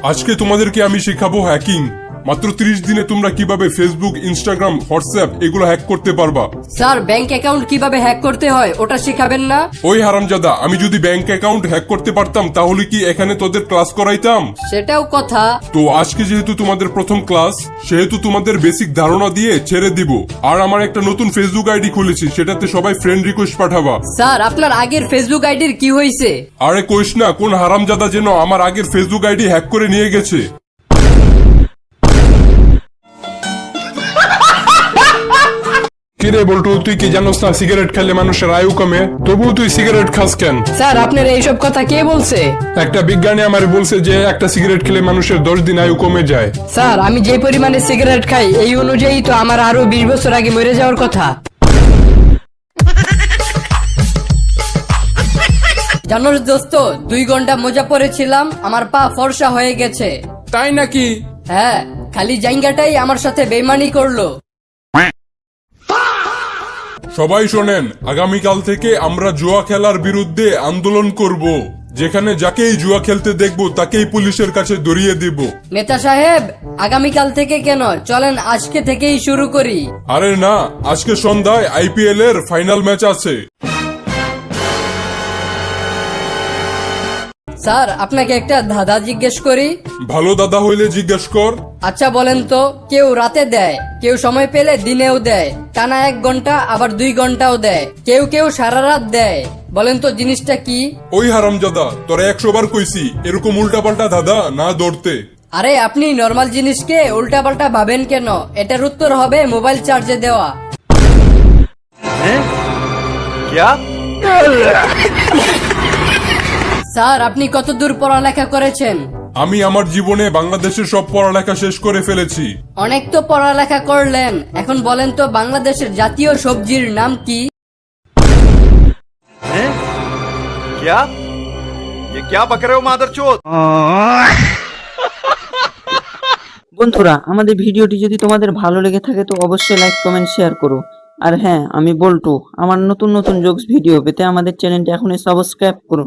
আজকে তোমাদেরকে আমি শেখাবো হ্যাকিং। মাত্র 30 দিনে তোমরা কিভাবে ফেসবুক, ইনস্টাগ্রাম, হোয়াটসঅ্যাপ এগুলো হ্যাক করতে পারবা। স্যার ব্যাংক অ্যাকাউন্ট কিভাবে হ্যাক করতে হয় ওটা শেখাবেন না? ওই হারামজাদা, আমি যদি ব্যাংক অ্যাকাউন্ট হ্যাক করতে পারতাম তাহলে কি এখানে তোদের ক্লাস করাইতাম? সেটাও কথা। তো আজকে যেহেতু তোমাদের প্রথম ক্লাস, সেহেতু তোমাদের বেসিক ধারণা দিয়ে ছেড়ে দিব। আর আমার একটা নতুন ফেসবুক আইডি খুলেছি, সেটাতে সবাই ফ্রেন্ড রিকোয়েস্ট পাঠাবা। স্যার আপনার আগের ফেসবুক আইডির কি হয়েছে? আরে কইস না, কোন হারামজাদা যেন আমার আগের ফেসবুক আইডি হ্যাক করে নিয়ে গেছে। কিরে বল্টু, তুই কি জানোস না সিগারেট খেলে মানুষের আয়ু কমে? তবুও তুই সিগারেট খাস কেন? স্যার আপনার এইসব কথা কে বলছে? একটা বিজ্ঞানী আমারে বলছে যে একটা সিগারেট খেলে মানুষের 10 দিন আয়ু কমে যায়। স্যার আমি যে পরিমাণে সিগারেট খাই এই অনুযায়ী তো আমার আরো 20 বছর আগে মরে যাওয়ার কথা। জানোস দোস্ত, 2 ঘন্টা মোজা পরেছিলাম, আমার পা ফর্সা হয়ে গেছে। তাই নাকি? হ্যাঁ, খালি জাইঙ্গাটাই আমার সাথে বেইমানি করলো। সবাই শোনেন, আগামীকাল থেকে আমরা জুয়া খেলার বিরুদ্ধে আন্দোলন করব। যেখানে যাকেই জুয়া খেলতে দেখব তাকেই পুলিশের কাছে ধরিয়ে দিব। নেতা সাহেব, আগামীকাল থেকে কেন, চলেন আজকে থেকেই শুরু করি। আরে না, আজকে সন্ধ্যায় আইপিএল এর ফাইনাল ম্যাচ আছে। স্যার আপনাকে একটা ধাঁধা জিজ্ঞেস করি। ভালো দাদা হইলে জিজ্ঞেস কর। আচ্ছা বলেন তো, কেউ রাতে দেয়, কেউ সময় পেলে দিনেও দেয়, টানা 1 ঘন্টা আবার 2 ঘন্টাও দেয়, কেউ কেউ সারা রাত দেয়। বলেন তো জিনিসটা কি? ওই হারামজাদা, তোরা 100 বার কইছি এরকম উল্টাপাল্টা দাদা না ধরতে। আরে আপনি নরমাল জিনিসকে উল্টাপাল্টা ভাবেন কেন? এটার উত্তর হবে মোবাইল চার্জে দেওয়া। স্যার আপনি কতদূর পড়ালেখা করেছেন? আমি আমার জীবনে বাংলাদেশের সব পড়ালেখা শেষ করে ফেলেছি। অনেক তো পড়ালেখা করলেন, এখন বলেন তো বাংলাদেশের জাতীয় সবজির নাম কি? क्या बक रहे हो मादरचोद? বন্ধুরা, আমাদের ভিডিওটি যদি তোমাদের ভালো লেগে থাকে তো অবশ্যই লাইক, কমেন্ট, শেয়ার করো। আর হ্যাঁ, আমি বল্টু, আমার নতুন নতুন জোকস ভিডিও পেতে আমাদের চ্যানেলটি এখনই সাবস্ক্রাইব করুন।